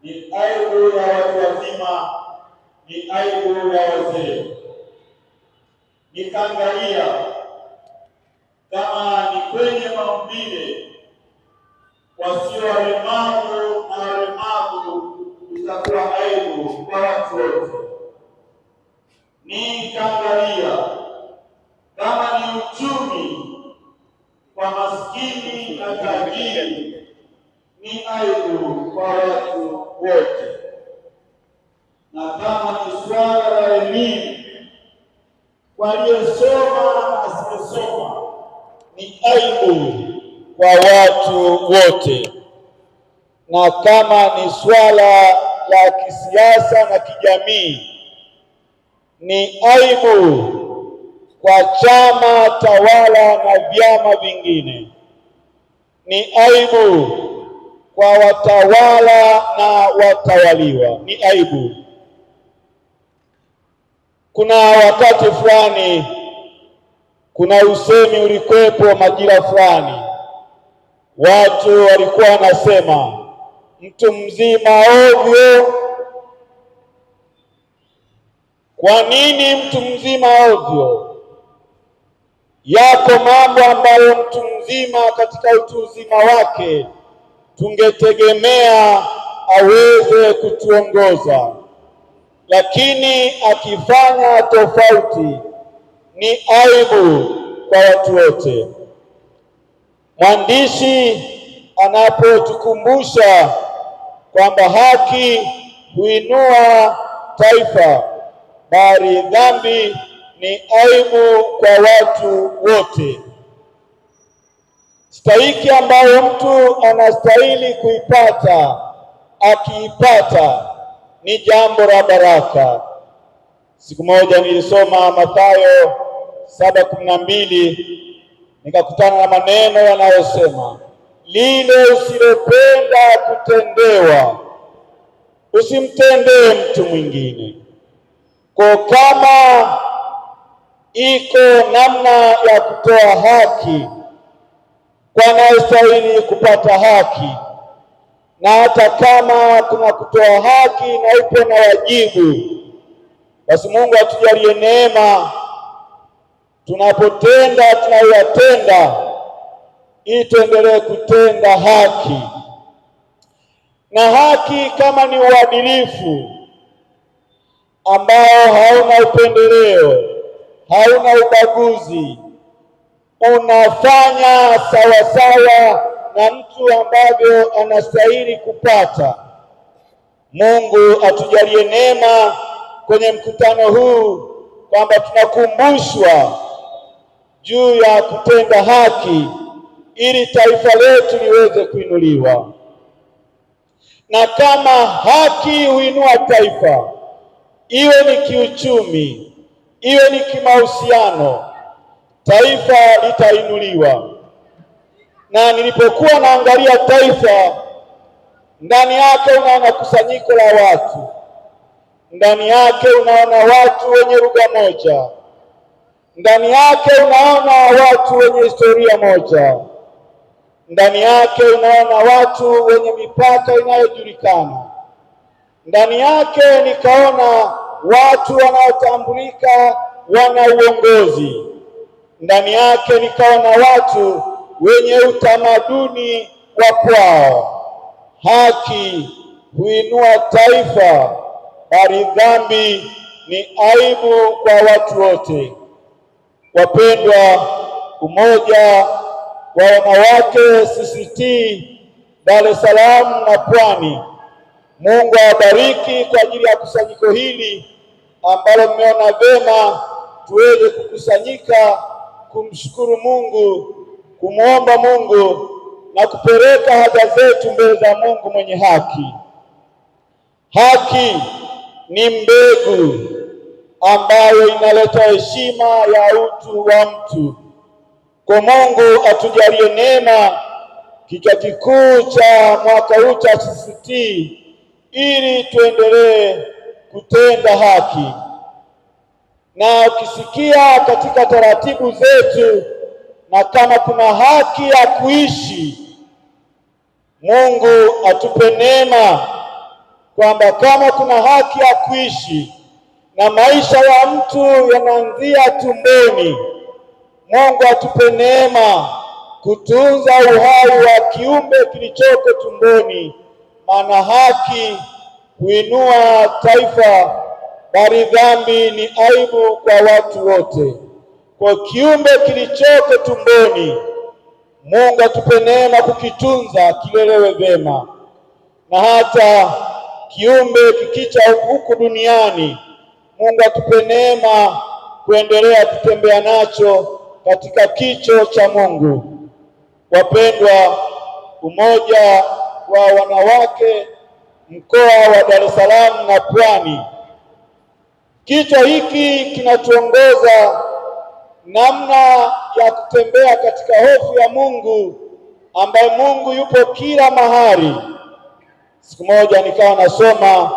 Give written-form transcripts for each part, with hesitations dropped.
ni aibu ya watu wazima, ni aibu ya wazee. Nikaangalia kama ni kwenye maumbile, wasio walemavu na walemavu itakuwa aibu kwa watu wote. Nikaangalia kama ni uchumi, kwa maskini na tajiri ni aibu kwa watu wote, na kama ni swala la elimu, waliyesoma na asiyesoma ni aibu kwa watu wote, na kama ni swala la kisiasa na kijamii ni aibu kwa chama tawala na vyama vingine, ni aibu kwa watawala na watawaliwa, ni aibu. Kuna wakati fulani, kuna usemi ulikuwepo majira fulani, watu walikuwa wanasema mtu mzima ovyo. Kwa nini mtu mzima ovyo? Yako mambo ambayo mtu mzima katika utu uzima wake tungetegemea aweze kutuongoza, lakini akifanya tofauti ni aibu kwa watu wote. Mwandishi anapotukumbusha kwamba haki huinua taifa, bali dhambi ni aibu kwa watu wote. Stahiki ambayo mtu anastahili kuipata, akiipata ni jambo la baraka. Siku moja nilisoma Mathayo 7:12, nikakutana na maneno yanayosema, lile usilopenda kutendewa usimtendee mtu mwingine. Kwa kama iko namna ya kutoa haki kwa anayestahili kupata haki, na hata kama kuna kutoa haki na upo na wajibu, basi Mungu atujalie neema tunapotenda tunayoyatenda, ili tuendelee kutenda haki. Na haki kama ni uadilifu ambao hauna upendeleo, hauna ubaguzi, unafanya sawasawa na mtu ambavyo anastahili kupata. Mungu atujalie neema kwenye mkutano huu kwamba tunakumbushwa juu ya kutenda haki ili taifa letu liweze kuinuliwa. Na kama haki huinua taifa, iwe ni kiuchumi, iwe ni kimahusiano, taifa litainuliwa. Na nilipokuwa naangalia taifa, ndani yake unaona kusanyiko la watu, ndani yake unaona watu wenye lugha moja, ndani yake unaona watu wenye historia moja, ndani yake unaona watu wenye mipaka inayojulikana, ndani yake nikaona watu wanaotambulika wana uongozi, ndani yake nikaona watu wenye utamaduni wa kwao. Haki huinua taifa, bali dhambi ni aibu kwa watu wote. Wapendwa, umoja wa wanawake CCT Dar es Salaam na Pwani, Mungu awabariki kwa ajili ya kusanyiko hili ambalo mmeona vema tuweze kukusanyika kumshukuru Mungu, kumwomba Mungu na kupeleka haja zetu mbele za Mungu mwenye haki. Haki ni mbegu ambayo inaleta heshima ya utu wa mtu. Kwa Mungu atujalie neema kichwa kikuu cha mwaka huu cha CCT, ili tuendelee kutenda haki. Na ukisikia katika taratibu zetu, na kama kuna haki ya kuishi, Mungu atupe neema kwamba kama kuna haki ya kuishi na maisha ya mtu yanaanzia tumboni, Mungu atupe neema kutunza uhai wa kiumbe kilichoko tumboni, maana haki huinua taifa, bali dhambi ni aibu kwa watu wote. Kwa kiumbe kilichoko tumboni, Mungu atupe neema kukitunza kilelewe vyema, na hata kiumbe kikicha huku duniani, Mungu atupe neema kuendelea kutembea nacho katika kicho cha Mungu. Wapendwa, Umoja wa Wanawake mkoa wa Dar es Salaam na Pwani, kicho hiki kinatuongoza namna ya kutembea katika hofu ya Mungu, ambaye Mungu yupo kila mahali. Siku moja nikawa nasoma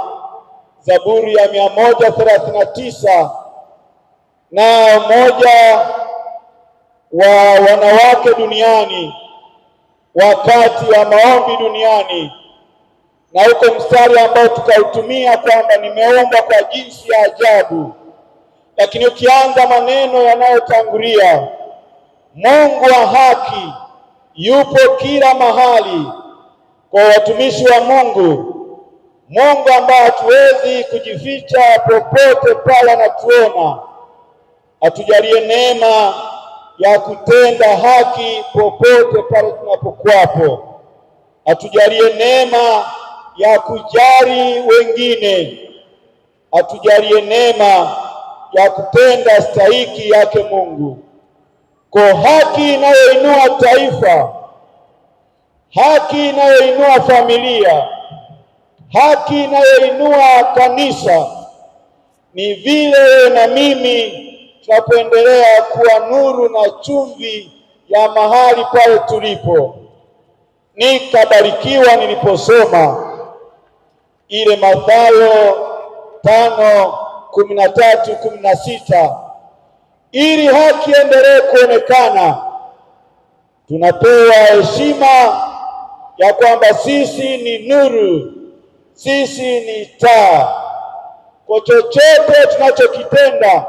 Zaburi ya 139 na mmoja wa wanawake duniani wakati wa maombi duniani, na huko mstari ambao tukautumia kwamba nimeomba kwa jinsi ya ajabu, lakini ukianza maneno yanayotangulia, Mungu wa haki yupo kila mahali. Kwa watumishi wa Mungu, Mungu ambaye hatuwezi kujificha popote pale anatuona, atujalie neema ya kutenda haki popote pale tunapokuwapo. Atujalie neema ya kujali wengine. Atujalie neema ya kutenda stahiki yake Mungu. Kwa haki inayoinua taifa, haki inayoinua familia, haki inayoinua kanisa, ni vile na mimi tunapoendelea kuwa nuru na chumvi ya mahali pale tulipo. Nikabarikiwa niliposoma ile Mathayo 5:13-16, ili haki endelee kuonekana. Tunapewa heshima ya kwamba sisi ni nuru, sisi ni taa. Kwa chochote tunachokitenda,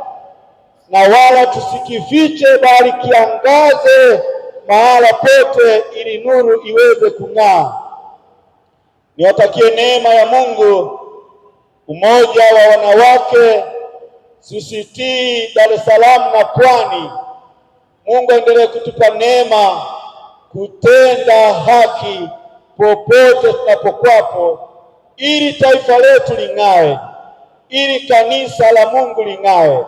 na wala tusikifiche, bali kiangaze mahala pote, ili nuru iweze kung'aa. Niwatakie neema ya Mungu. Umoja wa Wanawake CCT Dar es Salaam na Pwani, Mungu aendelee kutupa neema kutenda haki popote tunapokwapo, ili taifa letu ling'ae, ili kanisa la Mungu ling'ae,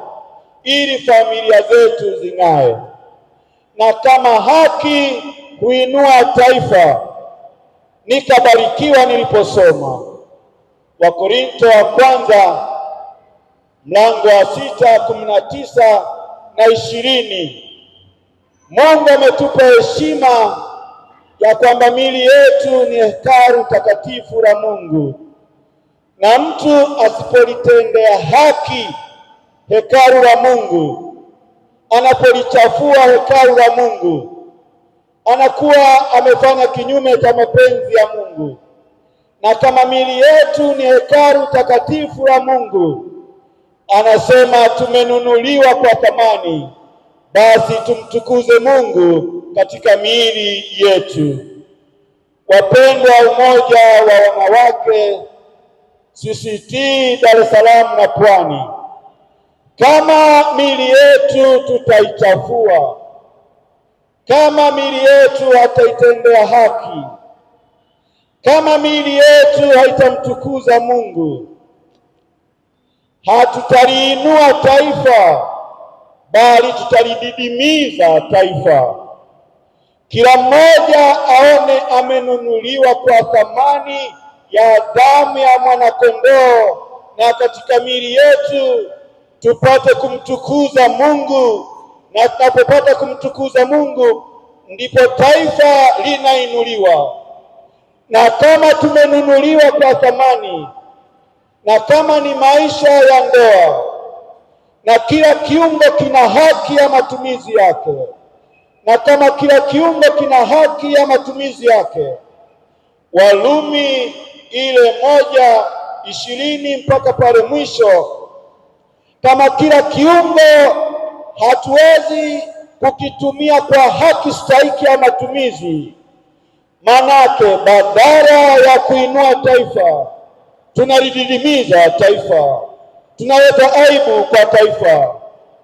ili familia zetu zing'ae. Na kama haki huinua taifa, nikabarikiwa niliposoma Wakorintho wa kwanza mlango wa 6:19 na 20. Mungu ametupa heshima ya kwamba miili yetu ni hekalu takatifu la Mungu, na mtu asipolitendea haki hekalu la Mungu, anapolichafua hekalu la Mungu, anakuwa amefanya kinyume cha mapenzi ya Mungu. Na kama miili yetu ni hekalu takatifu la Mungu, anasema tumenunuliwa kwa thamani, basi tumtukuze Mungu katika miili yetu. Wapendwa, Umoja wa Wanawake CCT Dar es Salaam na Pwani, kama miili yetu tutaichafua, kama miili yetu hataitendea haki, kama miili yetu haitamtukuza Mungu, hatutaliinua taifa, bali tutalididimiza taifa. Kila mmoja aone amenunuliwa kwa thamani ya damu ya mwanakondoo, na katika miili yetu tupate kumtukuza Mungu. Na tunapopata kumtukuza Mungu, ndipo taifa linainuliwa. Na kama tumenunuliwa kwa thamani, na kama ni maisha ya ndoa, na kila kiungo kina haki ya matumizi yake, na kama kila kiungo kina haki ya matumizi yake, Warumi ile 20 mpaka pale mwisho, kama kila kiungo hatuwezi kukitumia kwa haki stahiki ya matumizi, manake badala ya kuinua taifa tunalididimiza taifa, tunaleta aibu kwa taifa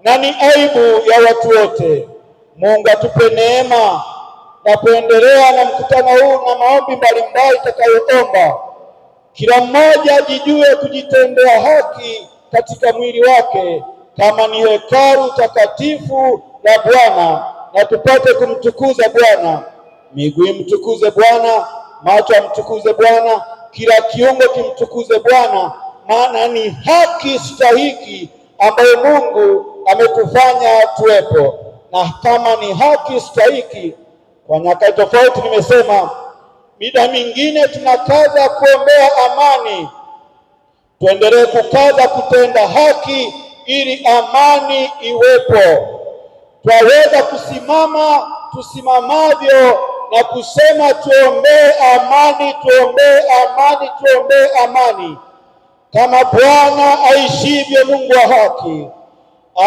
na ni aibu ya watu wote. Mungu atupe neema na kuendelea na mkutano huu na maombi mbalimbali itakayoomba kila mmoja ajijue kujitendea haki katika mwili wake kama ni hekalu takatifu la Bwana, na tupate kumtukuza Bwana. Miguu imtukuze Bwana, macho amtukuze Bwana, kila kiungo kimtukuze Bwana, maana ni haki stahiki ambayo Mungu ametufanya tuwepo. Na kama ni haki stahiki, kwa nyakati tofauti nimesema, mida mingine tunakaza kuombea amani, tuendelee kukaza kutenda haki ili amani iwepo. Twaweza kusimama tusimamavyo na kusema tuombee amani, tuombee amani, tuombee amani. Kama Bwana aishivyo, Mungu wa haki,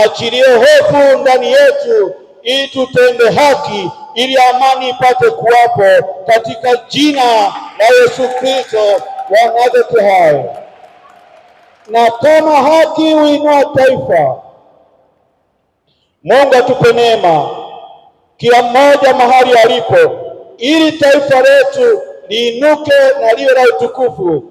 achilie hofu ndani yetu ili tutende haki, ili amani ipate kuwapo, katika jina la Yesu Kristo wa Nazareti hai. Na kama haki huinua taifa, Mungu atupe neema kila mmoja mahali alipo, ili taifa letu liinuke na liwe la utukufu.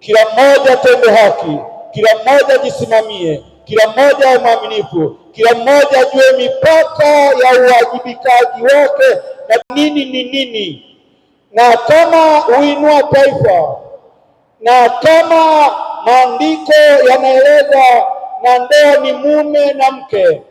Kila mmoja atende haki, kila mmoja ajisimamie, kila mmoja awe mwaminifu, kila mmoja ajue mipaka ya uwajibikaji wake na nini ni nini. Na kama huinua taifa, na kama maandiko yanaeleza na ndoa ni mume na mke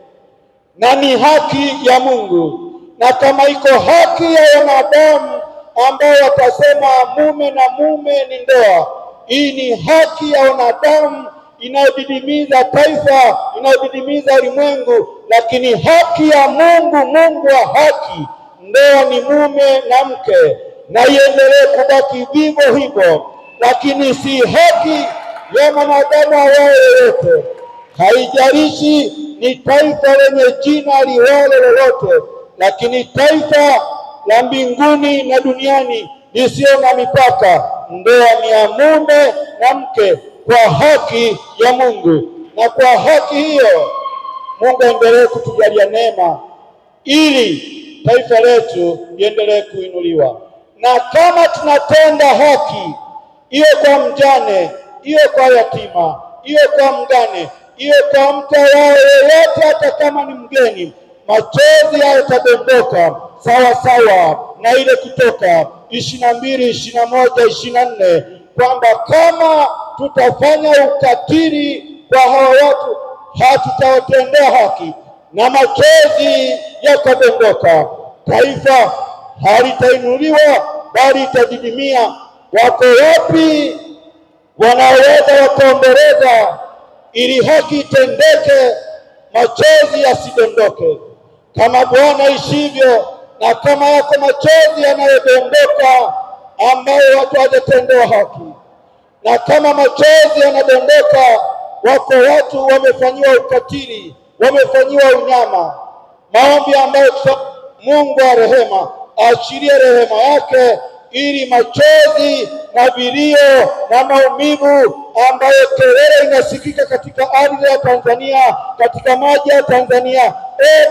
na ni haki ya Mungu, na kama iko haki ya wanadamu ambao watasema mume na mume ni ndoa, hii ni haki ya wanadamu inayodidimiza taifa, inayodidimiza ulimwengu. Lakini haki ya Mungu, Mungu wa haki, ndoa ni mume na mke, na iendelee kubaki vivyo hivyo. Lakini si haki ya mwanadamu awaye yoyote, haijalishi ni taifa lenye jina liwalo lolote, lakini taifa la mbinguni na duniani lisio na mipaka, ndoa ni ya mume na mke kwa haki ya Mungu. Na kwa haki hiyo Mungu aendelee kutujalia neema ili taifa letu liendelee kuinuliwa. Na kama tunatenda haki, iwe kwa mjane, iwe kwa yatima, iwe kwa mgane, iwe kwa mtu yeyote, hata kama ni mgeni, machozi yatadondoka sawa sawa na ile Kutoka 22, 21, 24, kwamba kama tutafanya ukatili kwa hawa watu hatutawatendea haki, na machozi yakadondoka, taifa halitainuliwa bali itadidimia. Wako wapi wanaoweza wakaomboleza ili haki itendeke, machozi yasidondoke? Kama Bwana ishivyo, na kama yako machozi yanayodondoka ambayo watu hawajatendewa haki, na kama machozi yanadondoka wako watu wamefanyiwa ukatili, wamefanyiwa unyama, maombi ambayo Mungu wa rehema aachilie rehema yake, ili machozi na vilio na maumivu ambayo kelele inasikika katika ardhi ya Tanzania, katika maji ya Tanzania,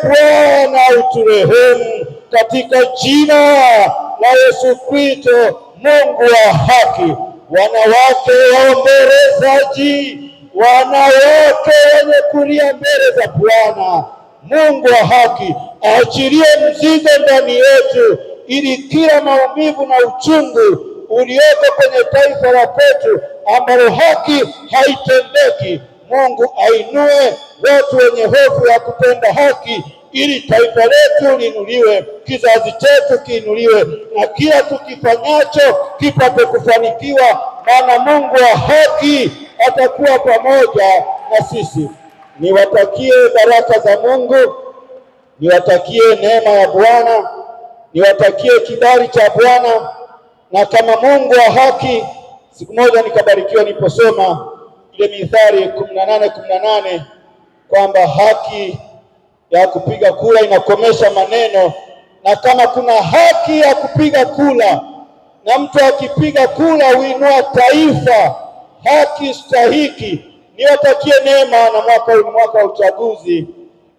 Bwana uturehemu katika jina la Yesu Kristo, Mungu wa haki. Wanawake waombolezaji, wanawake wenye kulia mbele za Bwana, Mungu wa haki, aachilie mzigo ndani yetu, ili kila maumivu na uchungu ulioko kwenye taifa la kwetu ambalo haki haitendeki, Mungu ainue watu wenye hofu ya kutenda haki, ili taifa letu liinuliwe, kizazi chetu kiinuliwe, na kila tukifanyacho kipate kufanikiwa, maana Mungu wa haki atakuwa pamoja na sisi. Niwatakie baraka za Mungu, niwatakie neema ya Bwana, niwatakie kibali cha Bwana. Na kama Mungu wa haki, Siku moja nikabarikiwa niliposoma ile Mithali 18:18 kwamba haki ya kupiga kura inakomesha maneno, na kama kuna haki ya kupiga kura na mtu akipiga kura huinua taifa, haki stahiki. Niwatakie neema, na mwaka huu mwaka wa uchaguzi,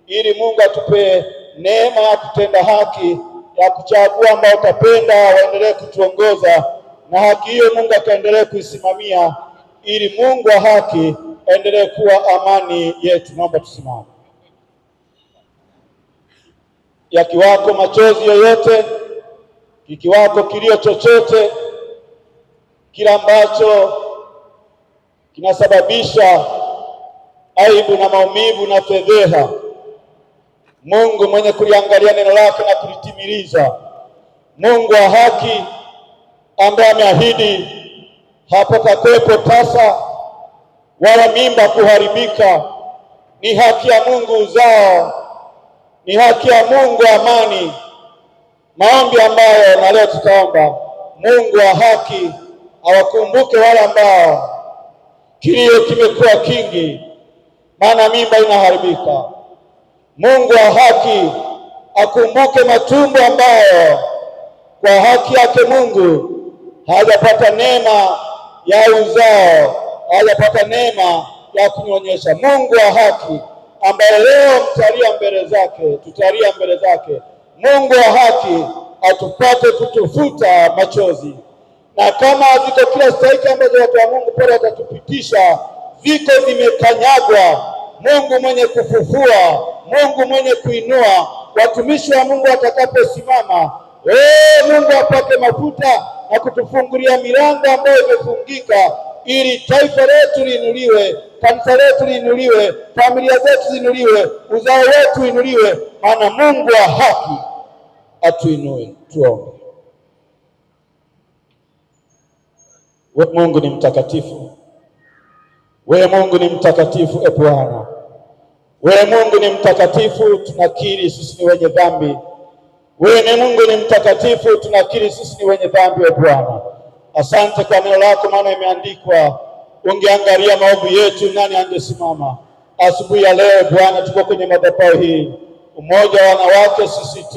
ili Mungu atupe neema ya kutenda haki, ya kuchagua ambao utapenda waendelee kutuongoza, na haki hiyo Mungu akaendelee kuisimamia, ili Mungu wa haki aendelee kuwa amani yetu. Naomba tusimame. Yakiwako machozi yoyote, kikiwako kilio chochote, kila ambacho kinasababisha aibu na maumivu na fedheha, Mungu mwenye kuliangalia neno lake na kulitimiliza, Mungu wa haki ambaye ameahidi hapatakuwepo tasa wala mimba kuharibika, ni haki ya Mungu uzao, ni haki ya Mungu amani. Maombi ambayo na leo tutaomba, Mungu wa haki awakumbuke wale ambao kilio kimekuwa kingi, maana mimba inaharibika. Mungu wa haki akumbuke matumbo ambayo kwa haki yake Mungu hajapata neema ya uzao, hajapata neema ya kunyonyesha. Mungu wa haki ambaye leo mtalia mbele zake, tutalia mbele zake, Mungu wa haki atupate kutufuta machozi, na kama ziko kila stahiki ambazo watu wa Mungu pale watatupitisha ziko zimekanyagwa, Mungu mwenye kufufua, Mungu mwenye kuinua, watumishi wa Mungu watakaposimama, Mungu apake mafuta na kutufungulia milango ambayo imefungika, ili taifa letu liinuliwe, kanisa letu liinuliwe, familia zetu ziinuliwe, uzao wetu uinuliwe, maana Mungu wa haki atuinue. Tuombe. Wewe Mungu ni mtakatifu, wewe Mungu ni mtakatifu. E Bwana, wewe Mungu ni mtakatifu, tunakiri sisi ni wenye dhambi. Wewe ni Mungu ni mtakatifu, tunakiri sisi ni wenye dhambi. E Bwana, asante kwa neno lako, maana imeandikwa, ungeangalia maovu yetu nani angesimama. Asubuhi ya leo Bwana, tuko kwenye madhabahu hii, umoja wa wanawake CCT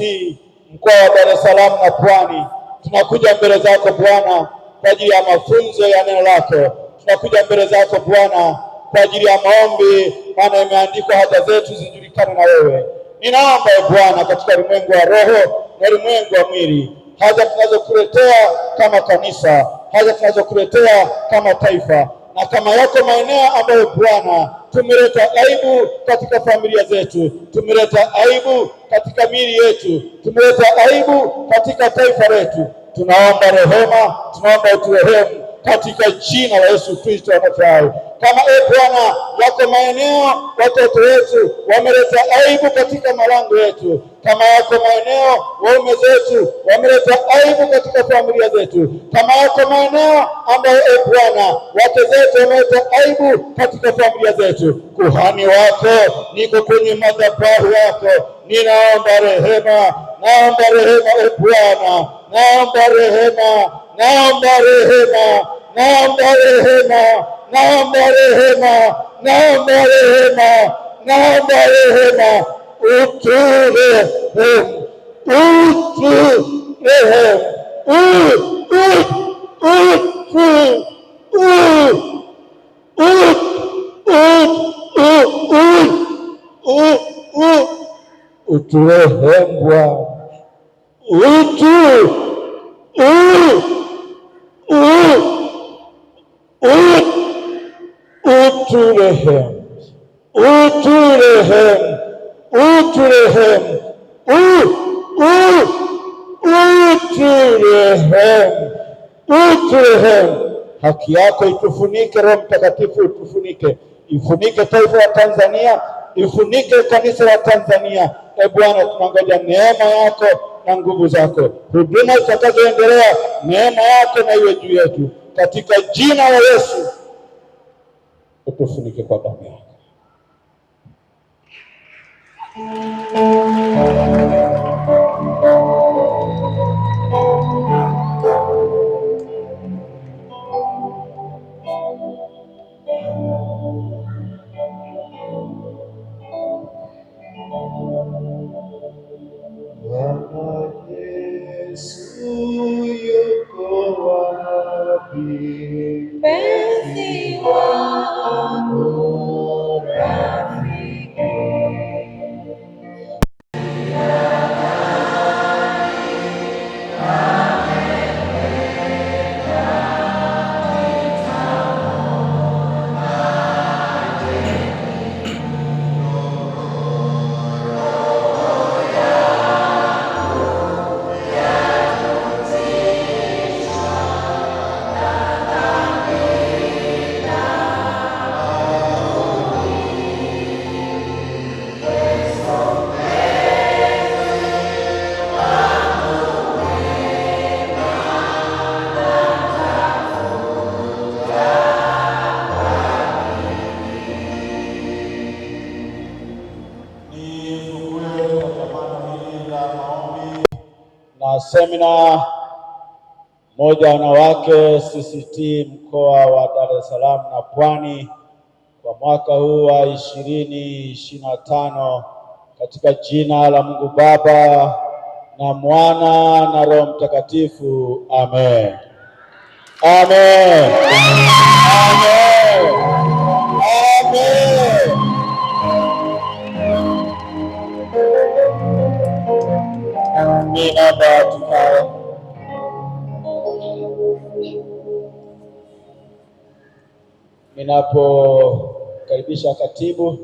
mkoa wa Dar es Salaam na Pwani, tunakuja mbele zako Bwana kwa ajili ya mafunzo ya neno lako. Tunakuja mbele zako Bwana kwa ajili ya maombi, maana imeandikwa haja zetu zijulikane na wewe. Ninaomba Bwana, katika ulimwengu wa roho na ulimwengu wa mwili, haja tunazokuletea kama kanisa, haja tunazokuletea kama taifa, na kama yako maeneo ambayo Bwana tumeleta aibu katika familia zetu, tumeleta aibu katika miili yetu, tumeleta aibu katika taifa letu, tunaomba rehema, tunaomba uturehemu katika jina la Yesu Kristo anafai. Kama Bwana yako maeneo watoto wetu wameleta aibu katika malango yetu, kama yako maeneo waume zetu wameleta aibu katika familia zetu, kama yako maeneo ambayo Bwana wake zetu wameleta aibu katika familia zetu, kuhani wako niko kwenye madhabahu yako, ninaomba rehema, naomba rehema Bwana, naomba rehema, naomba rehema, naomba rehema, naomba rehema, naomba rehema, naomba rehema, uturehemu, uturehemu, uturehemu Bwana, uturehemu, uturehemu, uturehemu, uturehemu, uturehemu. Haki yako itufunike, Roho Mtakatifu itufunike, ifunike taifa la Tanzania, ifunike kanisa la Tanzania. Bwana, tunangoja neema yako na nguvu zako, huduma zitakazoendelea, neema yako na iwe juu yetu, katika jina la Yesu. Utufunike kwa damu yako. na semina moja wanawake CCT mkoa wa Dar es Salaam na Pwani kwa mwaka huu wa 2025 katika jina la Mungu Baba na Mwana na Roho Mtakatifu. Amen. Amen. Amen. Amen. Ninaomba tukae. Ninapokaribisha katibu,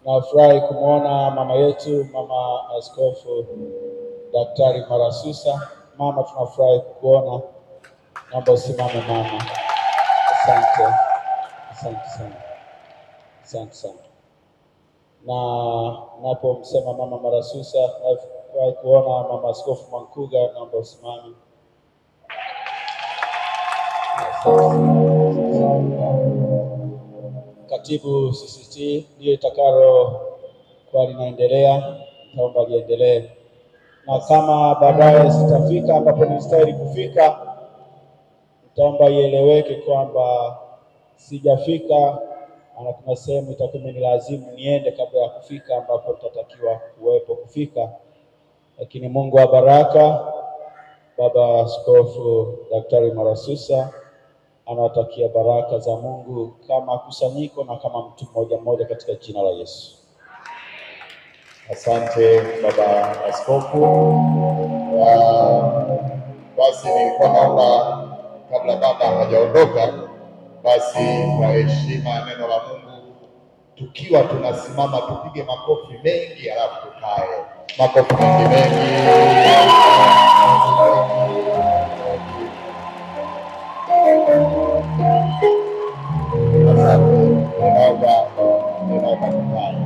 nafurahi kumwona mama yetu, Mama Askofu Daktari Marasusa. Mama, tunafurahi kukuona. Naomba usimame mama. Asante. Asante sana. Asante sana. Na napomsema Mama Marasusa, nafurahi kuona Mama Askofu Mwankuga. Naomba usimame. Katibu CCT ndiye itakalo kwa linaendelea, naomba liendelee, na kama baadaye sitafika ambapo nistahili kufika, nitaomba ieleweke kwamba sijafika, na kuna sehemu itakuwa ni lazimu niende kabla ya kufika ambapo nitatakiwa kuwepo kufika. Lakini Mungu wa baraka, Baba Askofu Daktari Marasusa anawatakia baraka za Mungu kama kusanyiko na kama mtu mmoja mmoja katika jina la Yesu. Asante Baba Askofu. Basi nilikuwa naomba kabla baba hajaondoka, basi kwa heshima ya neno la Mungu, tukiwa tunasimama tupige makofi mengi, alafu tukae. Makofi mengi. Asante. Ninaomba tukae.